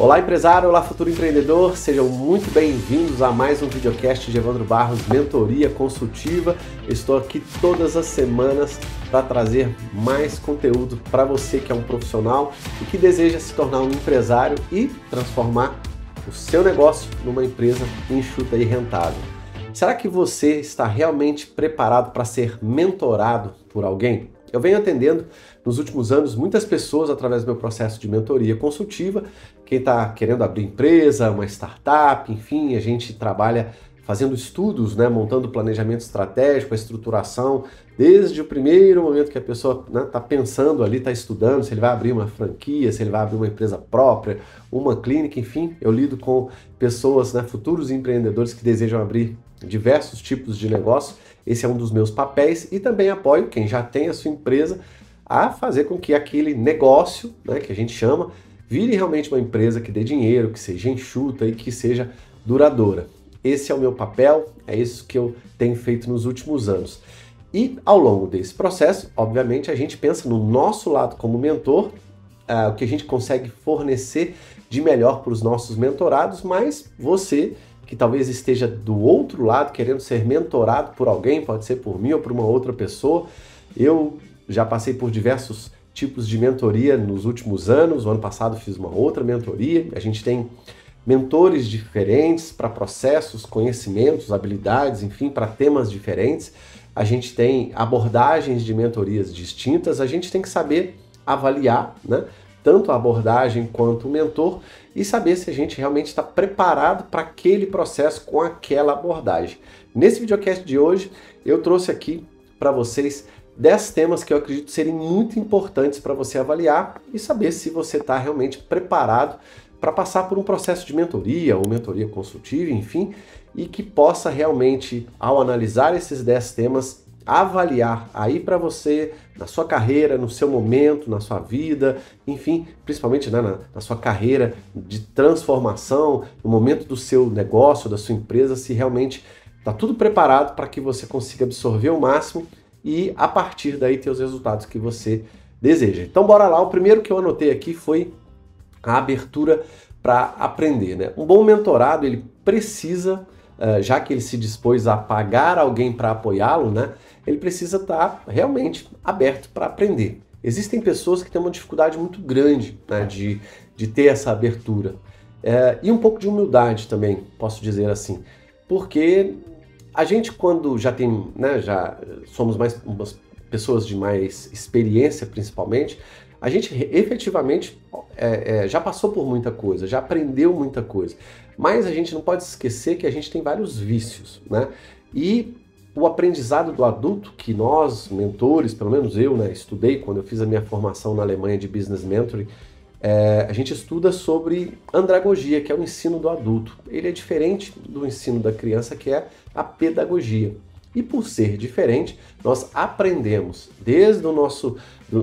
Olá empresário, olá futuro empreendedor, sejam muito bem-vindos a mais um videocast de Evandro Barros, Mentoria Consultiva. Estou aqui todas as semanas para trazer mais conteúdo para você que é um profissional e que deseja se tornar um empresário e transformar o seu negócio numa empresa enxuta e rentável. Será que você está realmente preparado para ser mentorado por alguém? Eu venho atendendo nos últimos anos muitas pessoas através do meu processo de mentoria consultiva. Quem está querendo abrir empresa, uma startup, enfim, a gente trabalha fazendo estudos, montando planejamento estratégico, a estruturação, desde o primeiro momento que a pessoa está pensando ali, está estudando, se ele vai abrir uma franquia, se ele vai abrir uma empresa própria, uma clínica, enfim, eu lido com pessoas, futuros empreendedores que desejam abrir diversos tipos de negócio. Esse é um dos meus papéis e também apoio quem já tem a sua empresa a fazer com que aquele negócio, que a gente chama, vire realmente uma empresa que dê dinheiro, que seja enxuta e que seja duradoura. Esse é o meu papel, é isso que eu tenho feito nos últimos anos. E ao longo desse processo, obviamente, a gente pensa no nosso lado como mentor, o que a gente consegue fornecer de melhor para os nossos mentorados, mas você que talvez esteja do outro lado, querendo ser mentorado por alguém, pode ser por mim ou por uma outra pessoa. Eu já passei por diversos tipos de mentoria nos últimos anos. O ano passado fiz uma outra mentoria. A gente tem mentores diferentes para processos, conhecimentos, habilidades, enfim, para temas diferentes. A gente tem abordagens de mentorias distintas. A gente tem que saber avaliar, tanto a abordagem quanto o mentor e saber se a gente realmente está preparado para aquele processo com aquela abordagem. Nesse videocast de hoje, eu trouxe aqui para vocês 10 temas que eu acredito serem muito importantes para você avaliar e saber se você está realmente preparado para passar por um processo de mentoria ou mentoria consultiva, enfim, e que possa realmente, ao analisar esses 10 temas, avaliar aí para você, na sua carreira, no seu momento, na sua vida, enfim, principalmente na sua carreira de transformação, no momento do seu negócio, da sua empresa, se realmente está tudo preparado para que você consiga absorver o máximo e a partir daí ter os resultados que você deseja. Então bora lá, o primeiro que eu anotei aqui foi a abertura para aprender. Um bom mentorado, ele precisa, já que ele se dispôs a pagar alguém para apoiá-lo, ele precisa estar realmente aberto para aprender. Existem pessoas que têm uma dificuldade muito grande de ter essa abertura. E um pouco de humildade também, posso dizer assim. Porque a gente, quando já tem, já somos mais umas pessoas de mais experiência, principalmente, a gente efetivamente já passou por muita coisa, já aprendeu muita coisa. Mas a gente não pode esquecer que a gente tem vários vícios, E o aprendizado do adulto, que nós, mentores, pelo menos eu, estudei quando eu fiz a minha formação na Alemanha de Business Mentoring, a gente estuda sobre andragogia, que é o ensino do adulto. Ele é diferente do ensino da criança, que é a pedagogia. E por ser diferente, nós aprendemos desde o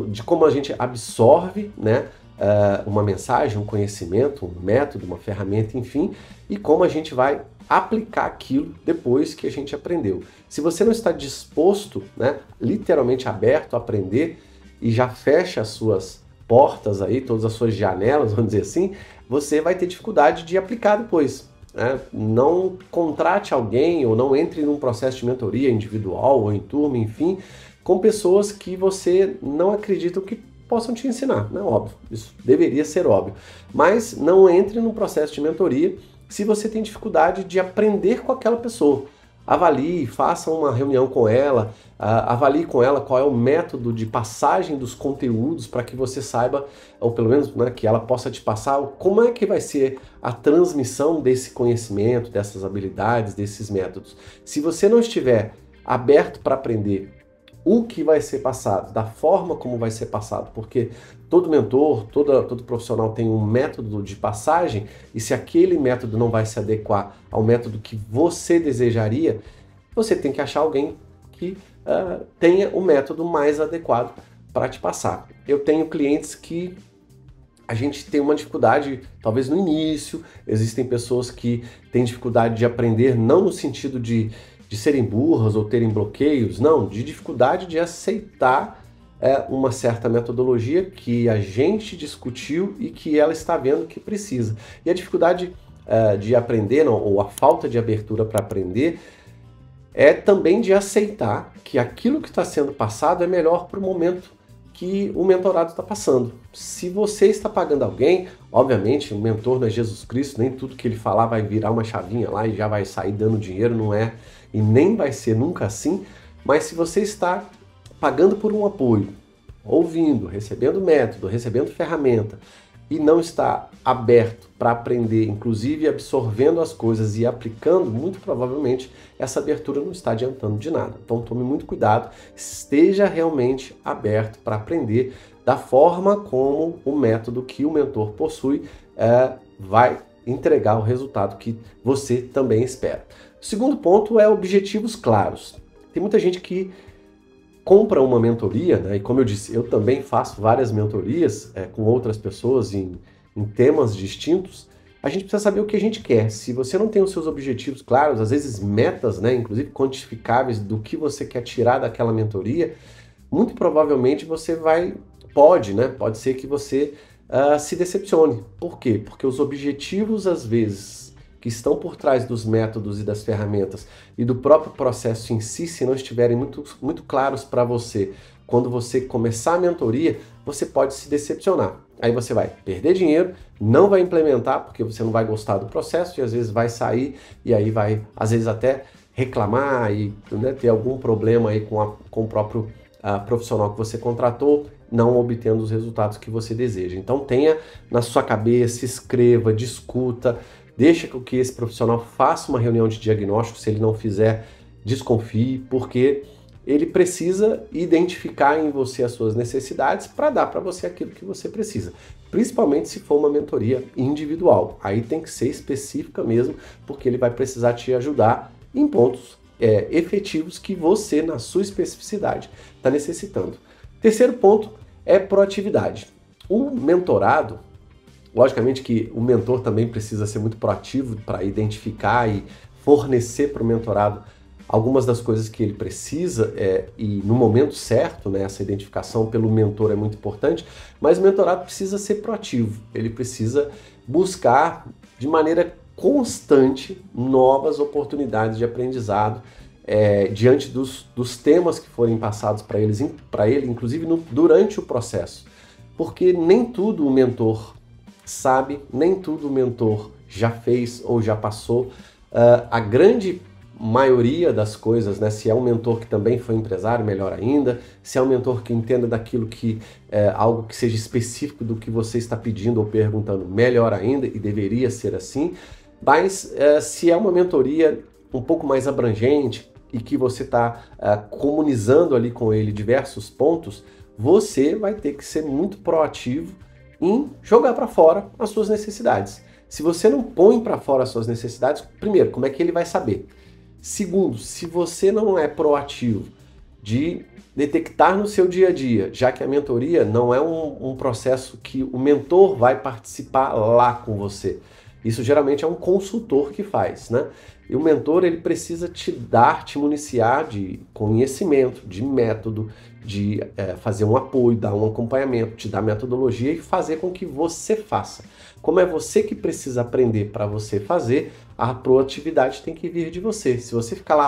de como a gente absorve, uma mensagem, um conhecimento, um método, uma ferramenta, enfim, e como a gente vai aplicar aquilo depois que a gente aprendeu. Se você não está disposto, literalmente aberto a aprender e já fecha as suas portas aí, todas as suas janelas, vamos dizer assim, você vai ter dificuldade de aplicar depois. Não contrate alguém ou não entre num processo de mentoria individual ou em turma, enfim, com pessoas que você não acredita que possam te ensinar, óbvio, isso deveria ser óbvio, mas não entre num processo de mentoria se você tem dificuldade de aprender com aquela pessoa. Avalie, faça uma reunião com ela, avalie com ela qual é o método de passagem dos conteúdos para que você saiba, ou pelo menos que ela possa te passar, como é que vai ser a transmissão desse conhecimento, dessas habilidades, desses métodos. Se você não estiver aberto para aprender o que vai ser passado, da forma como vai ser passado, porque todo mentor, todo profissional tem um método de passagem, e se aquele método não vai se adequar ao método que você desejaria, você tem que achar alguém que tenha o método mais adequado para te passar. Eu tenho clientes que a gente tem uma dificuldade, talvez no início, existem pessoas que têm dificuldade de aprender, não no sentido de serem burras ou terem bloqueios, não, de dificuldade de aceitar é uma certa metodologia que a gente discutiu e que ela está vendo que precisa. E a dificuldade de aprender, ou a falta de abertura para aprender, é também de aceitar que aquilo que está sendo passado é melhor para o momento que o mentorado está passando. Se você está pagando alguém, obviamente o mentor não é Jesus Cristo, nem tudo que ele falar vai virar uma chavinha lá e já vai sair dando dinheiro, não é, e nem vai ser nunca assim, mas se você está pagando por um apoio, ouvindo, recebendo método, recebendo ferramenta, e não está aberto para aprender, inclusive absorvendo as coisas e aplicando, muito provavelmente essa abertura não está adiantando de nada. Então tome muito cuidado, esteja realmente aberto para aprender da forma como o método que o mentor possui vai entregar o resultado que você também espera. O segundo ponto é objetivos claros. Tem muita gente que compra uma mentoria, né? E como eu disse, eu também faço várias mentorias com outras pessoas em temas distintos. A gente precisa saber o que a gente quer. Se você não tem os seus objetivos claros, às vezes metas, né, inclusive quantificáveis do que você quer tirar daquela mentoria, muito provavelmente você pode ser que você se decepcione. Por quê? Porque os objetivos, às vezes, que estão por trás dos métodos e das ferramentas e do próprio processo em si, se não estiverem muito claros para você, quando você começar a mentoria, você pode se decepcionar. Aí você vai perder dinheiro, não vai implementar porque você não vai gostar do processo e às vezes vai sair e aí vai, às vezes até reclamar e ter algum problema aí com o próprio profissional que você contratou, não obtendo os resultados que você deseja. Então tenha na sua cabeça, escreva, discuta, deixa que esse profissional faça uma reunião de diagnóstico, se ele não fizer, desconfie, porque ele precisa identificar em você as suas necessidades para dar para você aquilo que você precisa. Principalmente se for uma mentoria individual. Aí tem que ser específica mesmo, porque ele vai precisar te ajudar em pontos efetivos que você, na sua especificidade, está necessitando. Terceiro ponto é proatividade. O mentorado, logicamente que o mentor também precisa ser muito proativo para identificar e fornecer para o mentorado algumas das coisas que ele precisa e no momento certo, né, essa identificação pelo mentor é muito importante, mas o mentorado precisa ser proativo, ele precisa buscar de maneira constante novas oportunidades de aprendizado diante dos temas que forem passados para ele, inclusive durante o processo, porque nem tudo o mentor sabe, nem tudo o mentor já fez ou já passou. A grande maioria das coisas, né, se é um mentor que também foi empresário, melhor ainda, se é um mentor que entenda daquilo que algo que seja específico do que você está pedindo ou perguntando, melhor ainda, e deveria ser assim, mas se é uma mentoria um pouco mais abrangente e que você está comunizando ali com ele diversos pontos, você vai ter que ser muito proativo em jogar para fora as suas necessidades. Se você não põe para fora as suas necessidades, primeiro, como é que ele vai saber? Segundo, se você não é proativo de detectar no seu dia a dia, já que a mentoria não é um processo que o mentor vai participar lá com você. Isso geralmente é um consultor que faz, né? E o mentor, ele precisa te municiar de conhecimento, de método, de fazer um apoio, dar um acompanhamento, te dar metodologia e fazer com que você faça. Como é você que precisa aprender para você fazer, a proatividade tem que vir de você. Se você ficar lá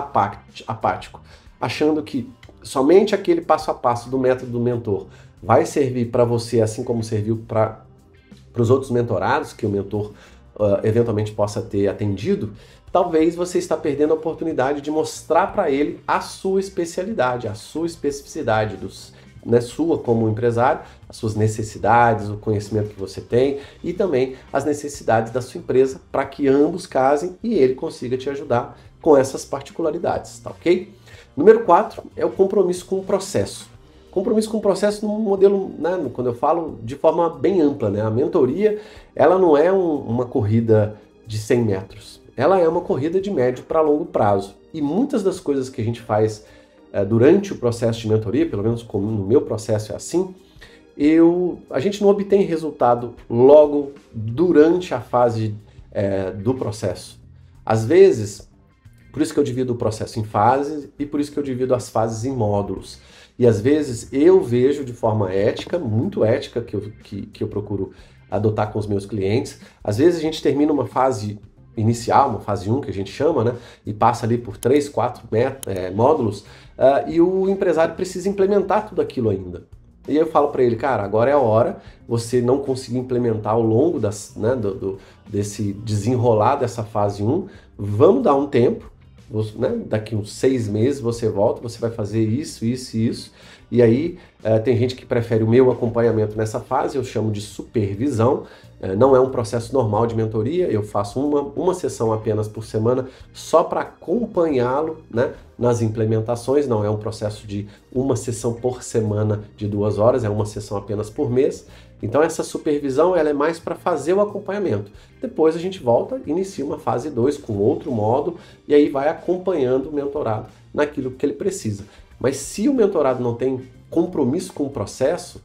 apático, achando que somente aquele passo a passo do método do mentor vai servir para você, assim como serviu para os outros mentorados que o mentor eventualmente possa ter atendido, talvez você está perdendo a oportunidade de mostrar para ele a sua especialidade, a sua especificidade, sua como empresário, as suas necessidades, o conhecimento que você tem e também as necessidades da sua empresa para que ambos casem e ele consiga te ajudar com essas particularidades, tá ok? Número 4 é o compromisso com o processo. Compromisso com o processo num modelo, né, quando eu falo de forma bem ampla, né? A mentoria, ela não é uma corrida de 100 metros. Ela é uma corrida de médio para longo prazo. E muitas das coisas que a gente faz durante o processo de mentoria, pelo menos como no meu processo é assim, a gente não obtém resultado logo durante a fase do processo. Às vezes, por isso que eu divido o processo em fases e por isso que eu divido as fases em módulos. E às vezes eu vejo de forma ética, muito ética, que eu procuro adotar com os meus clientes. Às vezes a gente termina uma fase inicial, uma fase 1 que a gente chama, né? E passa ali por 3, 4 módulos, e o empresário precisa implementar tudo aquilo ainda. E aí eu falo para ele, cara, agora é a hora, você não conseguir implementar ao longo desse desenrolar dessa fase 1, vamos dar um tempo, né? Daqui uns 6 meses você volta, você vai fazer isso, isso e isso. E aí tem gente que prefere o meu acompanhamento nessa fase, eu chamo de supervisão. Não é um processo normal de mentoria, eu faço uma sessão apenas por semana só para acompanhá-lo, né, nas implementações. Não é um processo de uma sessão por semana de 2 horas, é uma sessão apenas por mês. Então essa supervisão ela é mais para fazer o acompanhamento. Depois a gente volta, inicia uma fase 2 com outro módulo e aí vai acompanhando o mentorado naquilo que ele precisa. Mas se o mentorado não tem compromisso com o processo,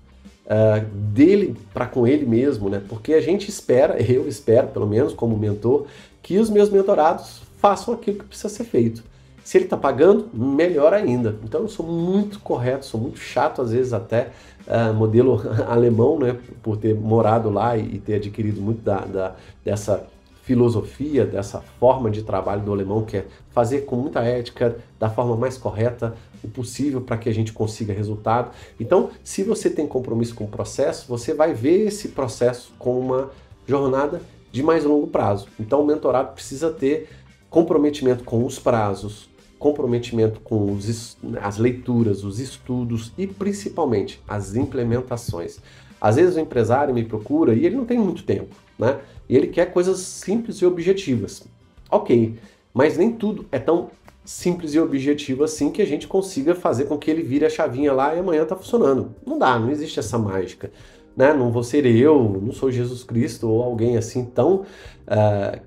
dele para com ele mesmo, né? Porque a gente espera, eu espero, pelo menos como mentor, que os meus mentorados façam aquilo que precisa ser feito. Se ele está pagando, melhor ainda. Então eu sou muito correto, sou muito chato, às vezes até modelo alemão, né? Por ter morado lá e ter adquirido muito dessa filosofia, dessa forma de trabalho do alemão, que é fazer com muita ética, da forma mais correta o possível para que a gente consiga resultado. Então, se você tem compromisso com o processo, você vai ver esse processo com uma jornada de mais longo prazo. Então, o mentorado precisa ter comprometimento com os prazos, comprometimento com as leituras, os estudos e, principalmente, as implementações. Às vezes o empresário me procura e ele não tem muito tempo, né? E ele quer coisas simples e objetivas. Ok, mas nem tudo é tão simples e objetivo assim que a gente consiga fazer com que ele vire a chavinha lá e amanhã tá funcionando. Não dá, não existe essa mágica, né? Não vou ser eu, não sou Jesus Cristo ou alguém assim tão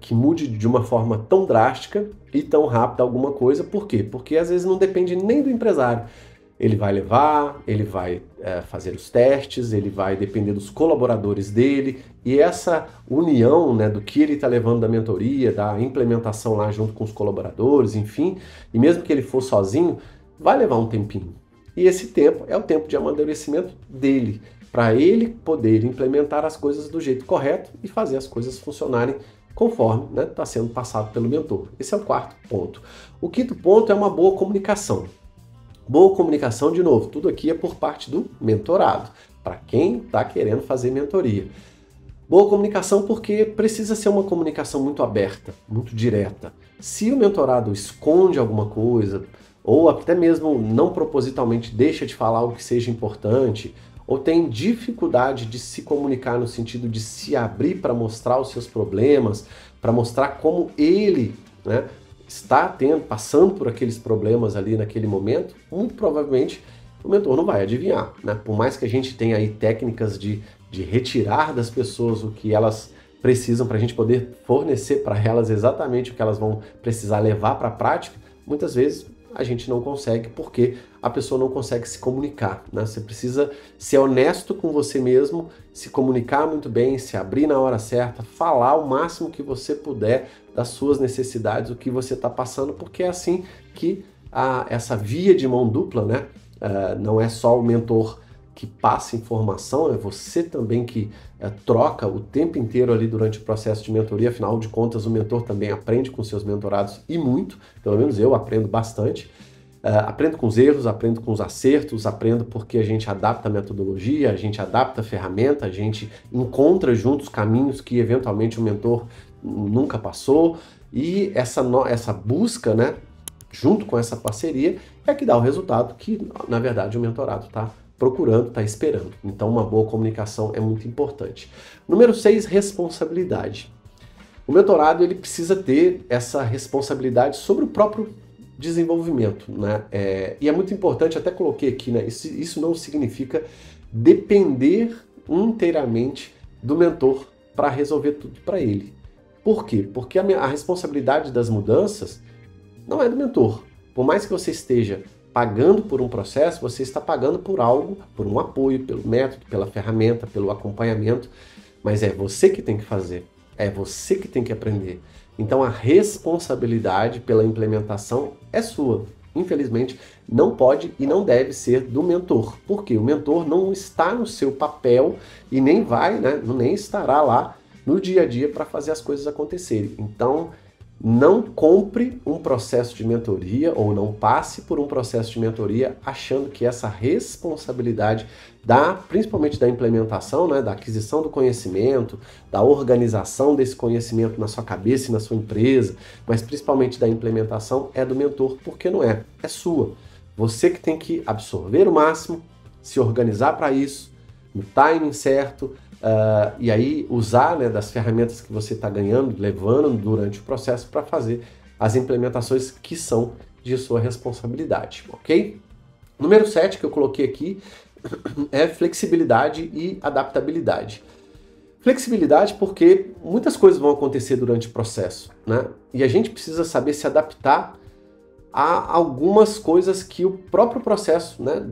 que mude de uma forma tão drástica e tão rápida alguma coisa. Por quê? Porque às vezes não depende nem do empresário. Ele vai levar, ele vai fazer os testes, ele vai depender dos colaboradores dele, e essa união, né, do que ele está levando da mentoria, da implementação lá junto com os colaboradores, enfim, e mesmo que ele for sozinho, vai levar um tempinho. E esse tempo é o tempo de amadurecimento dele, para ele poder implementar as coisas do jeito correto e fazer as coisas funcionarem conforme está sendo passado pelo mentor. Esse é o 4º ponto. O 5º ponto é uma boa comunicação. Boa comunicação, de novo, tudo aqui é por parte do mentorado, para quem está querendo fazer mentoria. Boa comunicação porque precisa ser uma comunicação muito aberta, muito direta. Se o mentorado esconde alguma coisa, ou até mesmo não propositalmente deixa de falar algo que seja importante, ou tem dificuldade de se comunicar no sentido de se abrir para mostrar os seus problemas, para mostrar como ele, né, está passando por aqueles problemas ali naquele momento, muito provavelmente o mentor não vai adivinhar, né? Por mais que a gente tenha aí técnicas de retirar das pessoas o que elas precisam para a gente poder fornecer para elas exatamente o que elas vão precisar levar para a prática, muitas vezes a gente não consegue porque a pessoa não consegue se comunicar, né? Você precisa ser honesto com você mesmo, se comunicar muito bem, se abrir na hora certa, falar o máximo que você puder das suas necessidades, o que você está passando, porque é assim que essa via de mão dupla, né? Não é só o mentor que passa informação, é você também que troca o tempo inteiro ali durante o processo de mentoria. Afinal de contas, o mentor também aprende com seus mentorados e muito, pelo menos eu aprendo bastante. Aprendo com os erros, aprendo com os acertos, aprendo porque a gente adapta a metodologia, a gente adapta a ferramenta, a gente encontra juntos caminhos que eventualmente o mentor nunca passou, e essa busca, né, junto com essa parceria, é que dá o resultado que, na verdade, o mentorado está procurando, está esperando. Então, uma boa comunicação é muito importante. Número 6, responsabilidade. O mentorado ele precisa ter essa responsabilidade sobre o próprio desenvolvimento, né? E é muito importante, até coloquei aqui, né? Isso não significa depender inteiramente do mentor para resolver tudo para ele. Por quê? Porque a responsabilidade das mudanças não é do mentor. Por mais que você esteja pagando por um processo, você está pagando por algo, por um apoio, pelo método, pela ferramenta, pelo acompanhamento, mas é você que tem que fazer, é você que tem que aprender. Então a responsabilidade pela implementação é sua. infelizmente, não pode e não deve ser do mentor. Porque o mentor não está no seu papel e nem vai, né, nem estará lá no dia a dia para fazer as coisas acontecerem. Então, não compre um processo de mentoria ou não passe por um processo de mentoria achando que essa responsabilidade principalmente da implementação, né, da aquisição do conhecimento, da organização desse conhecimento na sua cabeça e na sua empresa, mas principalmente da implementação é do mentor, porque não é, é sua. Você que tem que absorver o máximo, se organizar para isso, no timing certo, e aí usar, né, das ferramentas que você está ganhando, levando durante o processo para fazer as implementações que são de sua responsabilidade, ok? Número 7 que eu coloquei aqui é flexibilidade e adaptabilidade. Flexibilidade porque muitas coisas vão acontecer durante o processo, né? E a gente precisa saber se adaptar a algumas coisas que o próprio processo, né,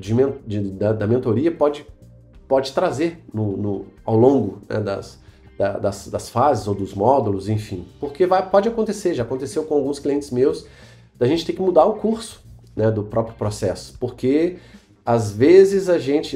da mentoria pode trazer ao longo, né, das fases ou dos módulos, enfim. Porque pode acontecer, já aconteceu com alguns clientes meus, da gente ter que mudar o curso, né, do próprio processo. Porque às vezes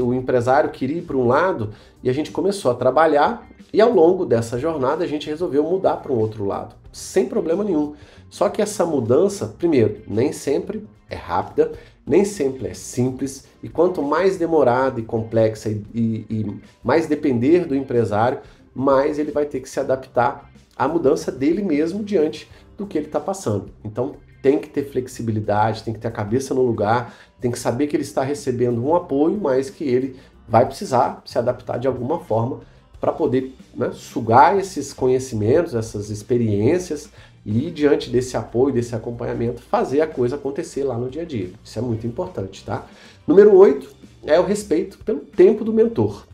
o empresário queria ir para um lado e a gente começou a trabalhar e ao longo dessa jornada a gente resolveu mudar para um outro lado, sem problema nenhum. Só que essa mudança, primeiro, nem sempre é rápida, nem sempre é simples, e quanto mais demorada e complexa e mais depender do empresário, mais ele vai ter que se adaptar à mudança dele mesmo diante do que ele está passando. Então tem que ter flexibilidade, tem que ter a cabeça no lugar, tem que saber que ele está recebendo um apoio, mas que ele vai precisar se adaptar de alguma forma para poder, né, sugar esses conhecimentos, essas experiências e, diante desse apoio, desse acompanhamento, fazer a coisa acontecer lá no dia a dia. Isso é muito importante, tá? Número 8 é o respeito pelo tempo do mentor.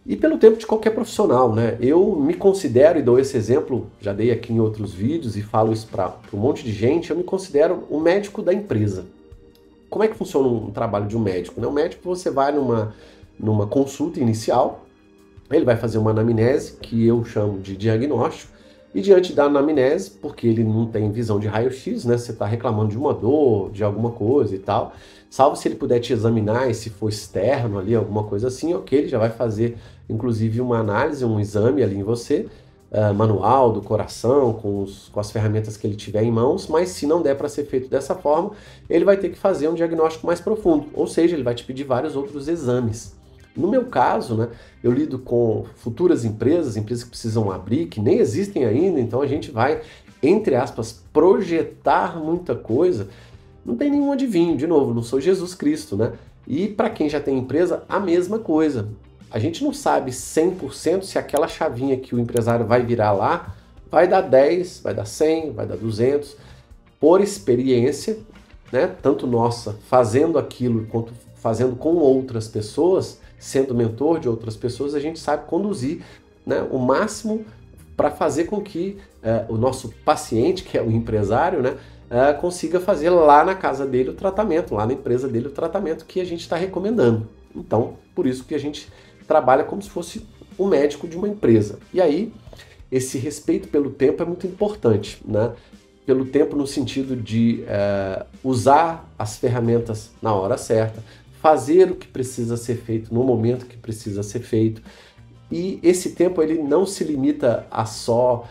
E pelo tempo de qualquer profissional, né? Eu me considero, e dou esse exemplo, já dei aqui em outros vídeos e falo isso para um monte de gente, eu me considero o médico da empresa. Como é que funciona um trabalho de um médico? Né? Um médico, você vai numa consulta inicial, ele vai fazer uma anamnese, que eu chamo de diagnóstico, e diante da anamnese, porque ele não tem visão de raio-x, né? Você está reclamando de uma dor, de alguma coisa e tal, salvo se ele puder te examinar e se for externo ali, alguma coisa assim, ok, ele já vai fazer inclusive uma análise, um exame ali em você, manual do coração, com as ferramentas que ele tiver em mãos, mas se não der para ser feito dessa forma, ele vai ter que fazer um diagnóstico mais profundo, ou seja, ele vai te pedir vários outros exames. No meu caso, né, eu lido com futuras empresas que precisam abrir, que nem existem ainda, então a gente vai, entre aspas, projetar muita coisa. Não tem nenhum adivinho, de novo, não sou Jesus Cristo, né? E para quem já tem empresa, a mesma coisa. A gente não sabe 100% se aquela chavinha que o empresário vai virar lá vai dar 10, vai dar 100, vai dar 200. Por experiência, né, tanto nossa fazendo aquilo quanto fazendo com outras pessoas, sendo mentor de outras pessoas, a gente sabe conduzir, né, o máximo para fazer com que o nosso paciente, que é o empresário, né, consiga fazer lá na casa dele o tratamento, lá na empresa dele o tratamento que a gente está recomendando. Então, por isso que a gente trabalha como se fosse um médico de uma empresa. E aí, esse respeito pelo tempo é muito importante, né? Pelo tempo no sentido de usar as ferramentas na hora certa, fazer o que precisa ser feito no momento que precisa ser feito. E esse tempo ele não se limita a só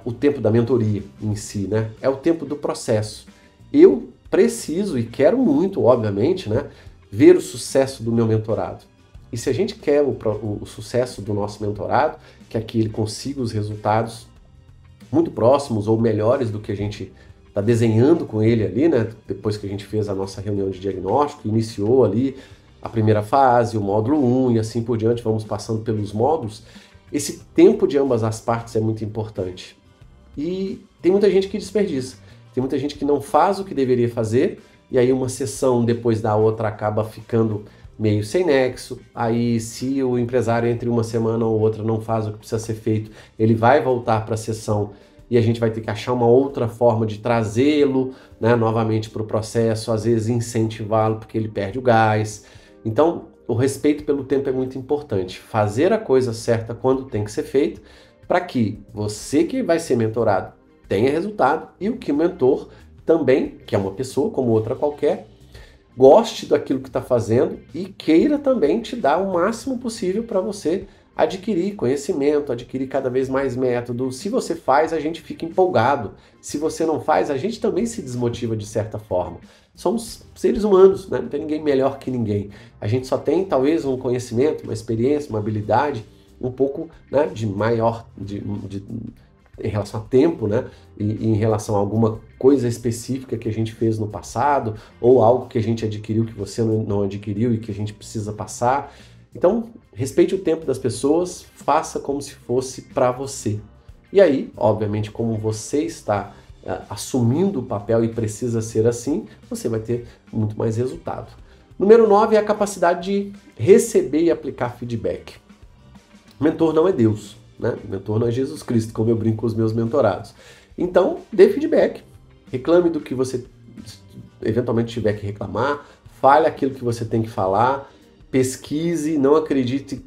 o tempo da mentoria em si, né? É o tempo do processo. Eu preciso e quero muito, obviamente, né, ver o sucesso do meu mentorado. E se a gente quer o sucesso do nosso mentorado, que aqui ele consiga os resultados muito próximos ou melhores do que a gente está desenhando com ele ali, né? Depois que a gente fez a nossa reunião de diagnóstico, iniciou ali a primeira fase, o módulo 1 e assim por diante, vamos passando pelos módulos. Esse tempo de ambas as partes é muito importante. E tem muita gente que desperdiça. Tem muita gente que não faz o que deveria fazer, e aí uma sessão depois da outra acaba ficando meio sem nexo. Aí se o empresário entre uma semana ou outra não faz o que precisa ser feito, ele vai voltar para a sessão e a gente vai ter que achar uma outra forma de trazê-lo, né, novamente para o processo, às vezes incentivá-lo porque ele perde o gás. Então, o respeito pelo tempo é muito importante. Fazer a coisa certa quando tem que ser feito, para que você que vai ser mentorado tenha resultado e o que o mentor também, que é uma pessoa como outra qualquer, goste daquilo que está fazendo e queira também te dar o máximo possível para você adquirir conhecimento, adquirir cada vez mais método. Se você faz, a gente fica empolgado. Se você não faz, a gente também se desmotiva de certa forma. Somos seres humanos, né? Não tem ninguém melhor que ninguém. A gente só tem talvez um conhecimento, uma experiência, uma habilidade um pouco, né, de maior em relação a tempo, né? E em relação a alguma coisa específica que a gente fez no passado, ou algo que a gente adquiriu que você não adquiriu e que a gente precisa passar. Então, respeite o tempo das pessoas, faça como se fosse para você. E aí, obviamente, como você está assumindo o papel e precisa ser assim, você vai ter muito mais resultado. Número 9 é a capacidade de receber e aplicar feedback. Mentor não é Deus, né? Mentor não é Jesus Cristo, como eu brinco com os meus mentorados. Então, dê feedback. Reclame do que você eventualmente tiver que reclamar, fale aquilo que você tem que falar, pesquise, não acredite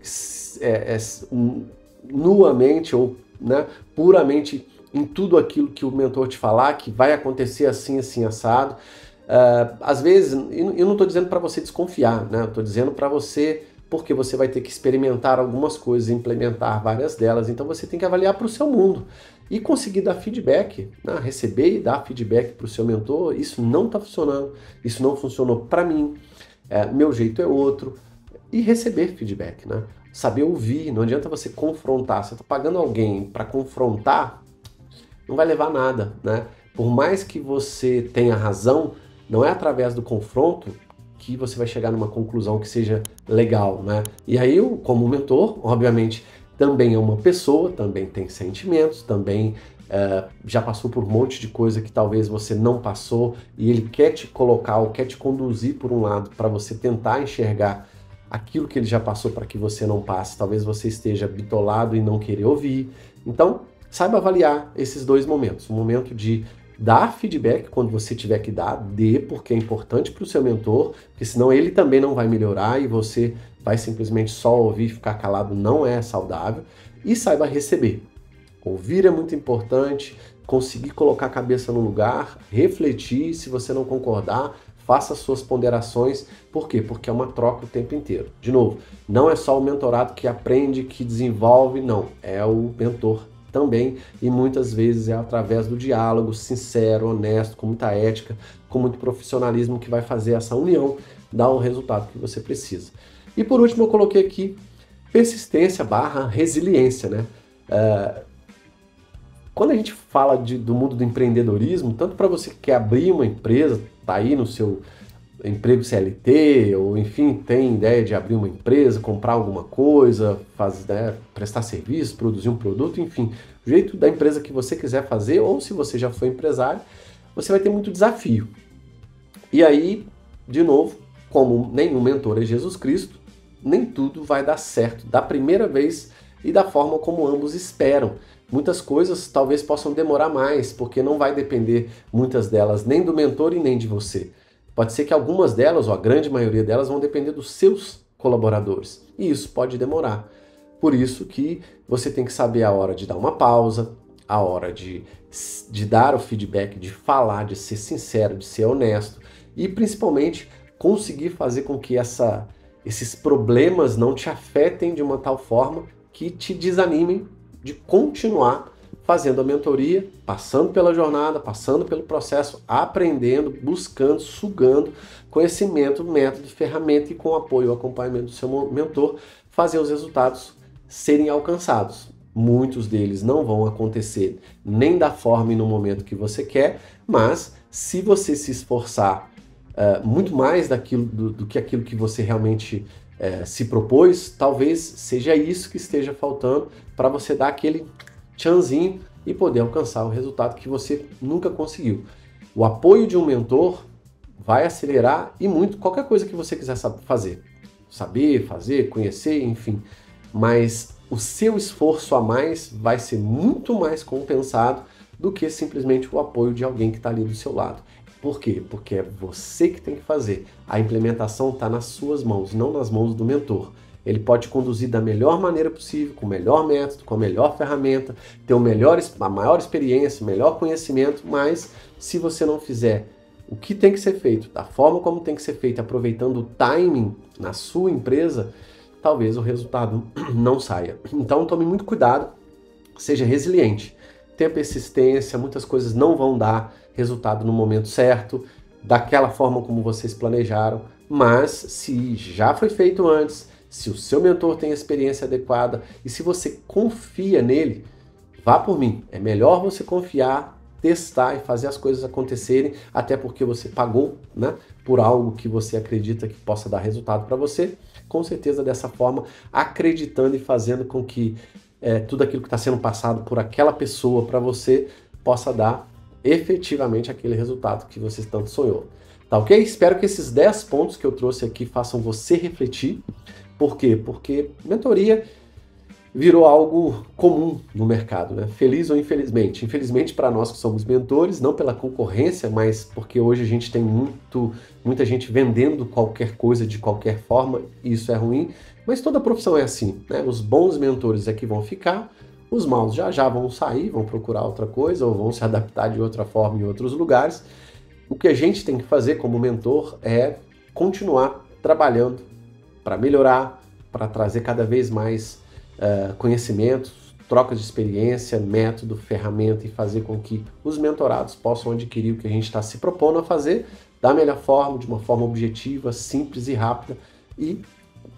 nuamente ou, né, puramente em tudo aquilo que o mentor te falar, que vai acontecer assim, assim, assado. Às vezes, eu não estou dizendo para você desconfiar, né? Eu estou dizendo para você, porque você vai ter que experimentar algumas coisas, implementar várias delas, então você tem que avaliar para o seu mundo e conseguir dar feedback, né? Receber e dar feedback para o seu mentor. Isso não está funcionando, isso não funcionou para mim, meu jeito é outro. E receber feedback, né? Saber ouvir, não adianta você confrontar. Você está pagando alguém para confrontar, não vai levar a nada, né? Por mais que você tenha razão, não é através do confronto que você vai chegar numa conclusão que seja legal, né? E aí, eu, como mentor, obviamente, também é uma pessoa, também tem sentimentos, também já passou por um monte de coisa que talvez você não passou e ele quer te colocar ou quer te conduzir por um lado para você tentar enxergar aquilo que ele já passou para que você não passe. Talvez você esteja bitolado e não querer ouvir. Então, saiba avaliar esses dois momentos. O momento de dar feedback, quando você tiver que dar, dê, porque é importante para o seu mentor, porque senão ele também não vai melhorar e você vai simplesmente só ouvir e ficar calado, não é saudável. E saiba receber. Ouvir é muito importante, conseguir colocar a cabeça no lugar, refletir, se você não concordar, faça suas ponderações. Por quê? Porque é uma troca o tempo inteiro. De novo, não é só o mentorado que aprende, que desenvolve, não. É o mentor também, e muitas vezes é através do diálogo sincero, honesto, com muita ética, com muito profissionalismo, que vai fazer essa união dar o resultado que você precisa. E por último eu coloquei aqui persistência / resiliência, né? Quando a gente fala do mundo do empreendedorismo, tanto para você que quer abrir uma empresa, tá aí no seu emprego CLT, ou enfim, tem ideia de abrir uma empresa, comprar alguma coisa, prestar serviço, produzir um produto, enfim, o jeito da empresa que você quiser fazer, ou se você já foi empresário, você vai ter muito desafio. E aí, de novo, como nenhum mentor é Jesus Cristo, nem tudo vai dar certo da primeira vez e da forma como ambos esperam. Muitas coisas talvez possam demorar mais, porque não vai depender, muitas delas, nem do mentor e nem de você. Pode ser que algumas delas, ou a grande maioria delas, vão depender dos seus colaboradores. E isso pode demorar. Por isso que você tem que saber a hora de dar uma pausa, a hora de dar o feedback, de falar, de ser sincero, de ser honesto. E principalmente conseguir fazer com que esses problemas não te afetem de uma tal forma que te desanimem de continuar fazendo a mentoria, passando pela jornada, passando pelo processo, aprendendo, buscando, sugando conhecimento, método, ferramenta, e com o apoio e o acompanhamento do seu mentor, fazer os resultados serem alcançados. Muitos deles não vão acontecer nem da forma e no momento que você quer, mas se você se esforçar muito mais do que aquilo que você realmente se propôs, talvez seja isso que esteja faltando para você dar aquele tchanzinho e poder alcançar o resultado que você nunca conseguiu. O apoio de um mentor vai acelerar e muito qualquer coisa que você quiser fazer. Saber, fazer, conhecer, enfim. Mas o seu esforço a mais vai ser muito mais compensado do que simplesmente o apoio de alguém que está ali do seu lado. Por quê? Porque é você que tem que fazer. A implementação está nas suas mãos, não nas mãos do mentor. ele pode te conduzir da melhor maneira possível, com o melhor método, com a melhor ferramenta, ter a maior experiência, o melhor conhecimento, mas se você não fizer o que tem que ser feito, da forma como tem que ser feito, aproveitando o timing na sua empresa, talvez o resultado não saia. Então tome muito cuidado, seja resiliente, tenha persistência, muitas coisas não vão dar resultado no momento certo, daquela forma como vocês planejaram, mas se já foi feito antes, se o seu mentor tem a experiência adequada e se você confia nele, vá por mim. É melhor você confiar, testar e fazer as coisas acontecerem, até porque você pagou, né, por algo que você acredita que possa dar resultado para você. Com certeza dessa forma, acreditando e fazendo com que tudo aquilo que está sendo passado por aquela pessoa para você possa dar efetivamente aquele resultado que você tanto sonhou. Tá ok? Espero que esses 10 pontos que eu trouxe aqui façam você refletir. Por quê? Porque mentoria virou algo comum no mercado, né? Feliz ou infelizmente. Infelizmente para nós que somos mentores, não pela concorrência, mas porque hoje a gente tem muita gente vendendo qualquer coisa de qualquer forma, e isso é ruim, mas toda profissão é assim, né? Os bons mentores é que vão ficar, os maus já vão sair, vão procurar outra coisa ou vão se adaptar de outra forma em outros lugares. O que a gente tem que fazer como mentor é continuar trabalhando para melhorar, para trazer cada vez mais conhecimentos, trocas de experiência, método, ferramenta e fazer com que os mentorados possam adquirir o que a gente está se propondo a fazer da melhor forma, de uma forma objetiva, simples e rápida e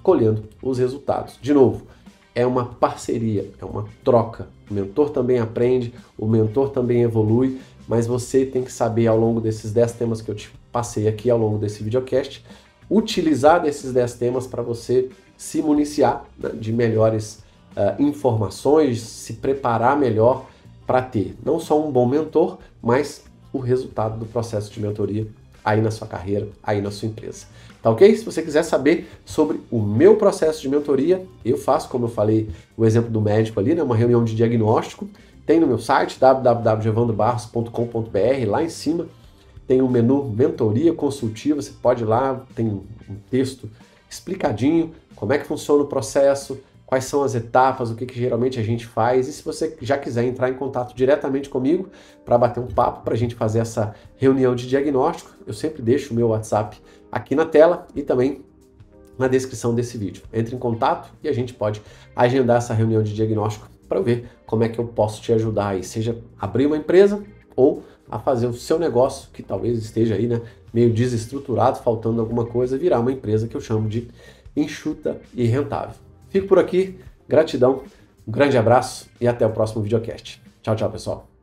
colhendo os resultados. De novo, é uma parceria, é uma troca. O mentor também aprende, o mentor também evolui, mas você tem que saber ao longo desses 10 temas que eu te passei aqui ao longo desse videocast, utilizar desses 10 temas para você se municiar, né, de melhores informações, se preparar melhor para ter não só um bom mentor, mas o resultado do processo de mentoria aí na sua carreira, aí na sua empresa. Tá ok? Se você quiser saber sobre o meu processo de mentoria, eu faço, como eu falei, o exemplo do médico ali, né, uma reunião de diagnóstico, tem no meu site www.evandrobarros.com.br, lá em cima tem o menu Mentoria Consultiva, você pode ir lá, tem um texto explicadinho, como é que funciona o processo, quais são as etapas, o que geralmente a gente faz, e se você já quiser entrar em contato diretamente comigo para bater um papo, para a gente fazer essa reunião de diagnóstico, eu sempre deixo o meu WhatsApp aqui na tela e também na descrição desse vídeo. Entre em contato e a gente pode agendar essa reunião de diagnóstico para ver como é que eu posso te ajudar aí, seja abrir uma empresa ou a fazer o seu negócio, que talvez esteja aí, né, meio desestruturado, faltando alguma coisa, virar uma empresa que eu chamo de enxuta e rentável. Fico por aqui, gratidão, um grande abraço e até o próximo videocast. Tchau, tchau, pessoal.